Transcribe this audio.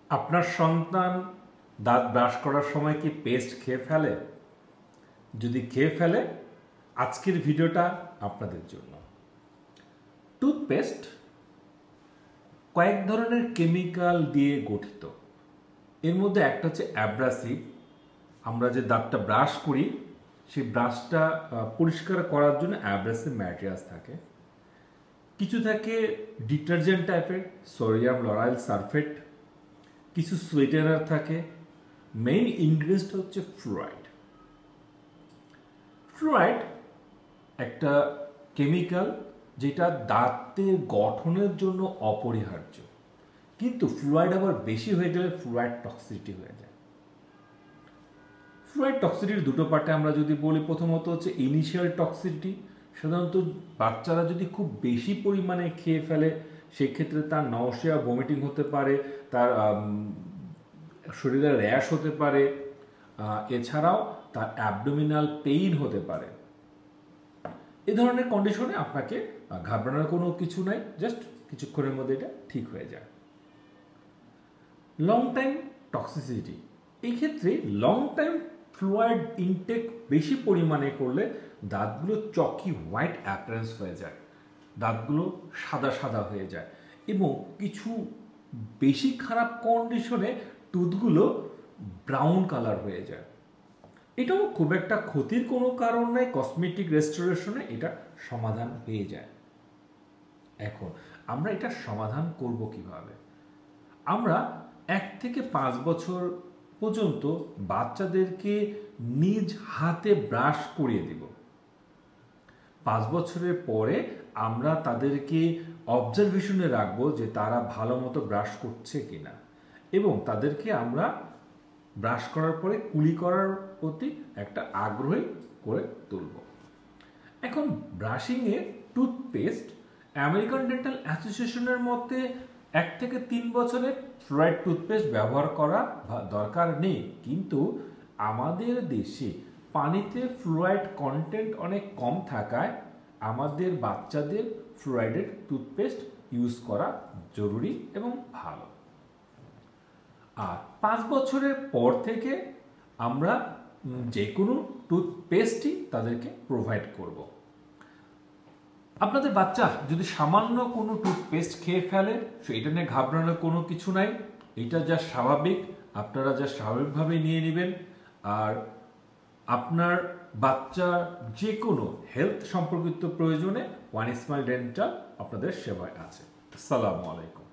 আপনার সন্তান দাঁত ব্রাশ করার সময় কি পেস্ট খেয়ে ফেলে? যদি খেয়ে ফেলে, আজকের ভিডিওটা আপনাদের জন্য। টুথপেস্ট কয়েক ধরনের কেমিক্যাল দিয়ে গঠিত। এর মধ্যে একটা হচ্ছে অ্যাব্রাসিভ। আমরা যে দাঁতটা ব্রাশ করি, সেই ব্রাশটা পরিষ্কার করার জন্য অ্যাব্রাসিভ ম্যাটেরিয়ালস থাকে। কিছু থাকে ডিটারজেন্ট টাইপের, সোডিয়াম লরাইল সালফেট। কিছু সুইটেনার থাকে। মেইন ইনগ্রেডিয়েন্টস হচ্ছে ফ্লুরাইড। ফ্লুরাইড একটা কেমিক্যাল যেটা দাঁতের গঠনের জন্য অপরিহার্য, কিন্তু ফ্লুরাইড আবার বেশি হয়ে গেলে ফ্লুরাইড টক্সিসিটি হয়ে যায়। ফ্লুরাইড টক্সিসিটির দুটো পার্টে আমরা যদি বলি, প্রথমত হচ্ছে ইনিশিয়াল টক্সিসিটি। সাধারণত বাচ্চারা যদি খুব বেশি পরিমাণে খেয়ে ফেলে, সেক্ষেত্রে তার নওশিয়া ভমিটিং হতে পারে, তার শরীরে র্যাশ হতে পারে, এছাড়াও তার অ্যাবডোমিনাল পেইন হতে পারে। এ ধরনের কন্ডিশনে আপনাকে ঘাবড়ানোর কোনো কিছু নাই, জাস্ট কিছুক্ষণের মধ্যে এটা ঠিক হয়ে যায়। লং টাইম টক্সিসিটি, এই ক্ষেত্রে লং টাইম ফ্লুরাইড ইনটেক বেশি পরিমাণে করলে দাঁতগুলো চকি হোয়াইট অ্যাপিয়ারেন্স হয়ে যায়, দাঁতগুলো সাদা সাদা হয়ে যায়, এবং কিছু বেশি খারাপ কন্ডিশনে টুথগুলো ব্রাউন কালার হয়ে যায়। এটাও খুব একটা ক্ষতির কোনো কারণ নেই, কসমেটিক রেস্টোরেশনে এটা সমাধান হয়ে যায়। এখন আমরা এটা সমাধান করব কিভাবে? আমরা 1 থেকে 5 বছর পর্যন্ত বাচ্চাদেরকে নিজ হাতে ব্রাশ করিয়ে দিব। 5 বছরের পরে আমরা তাদেরকে অবজারভেশনে রাখবো যে তারা ভালো মতো ব্রাশ করছে কিনা, এবং তাদেরকে আমরা ব্রাশ করার পরে কুলি করার প্রতি একটা আগ্রহী করে তুলব। এখন ব্রাশিংয়ে টুথপেস্ট, আমেরিকান ডেন্টাল অ্যাসোসিয়েশনের মতে 1 থেকে 3 বছরের ফ্লুরাইড টুথপেস্ট ব্যবহার করা দরকার নেই, কিন্তু আমাদের দেশে পানিতে ফ্লুরাইড কন্টেন্ট অনেক কম থাকায় আমাদের বাচ্চাদের ফ্লুরাইডেড টুথপেস্ট ইউজ করা জরুরি এবং ভালো। আর 5 বছরের পর থেকে আমরা যে কোনো টুথপেস্টই তাদেরকে প্রোভাইড করব। আপনাদের বাচ্চা যদি সামান্য কোনো টুথপেস্ট খেয়ে ফেলে, এটা নিয়ে ঘাবড়ানোর কোনো কিছু নাই। এটা যা স্বাভাবিক, আপনারা যা স্বাভাবিকভাবে নিয়ে নেবেন। আর আপনার বাচ্চার যে কোনো হেলথ সম্পর্কিত প্রয়োজনে ওয়ান স্মাইল ডেন্টাল আপনাদের সেবায় আছে। আসসালামু আলাইকুম।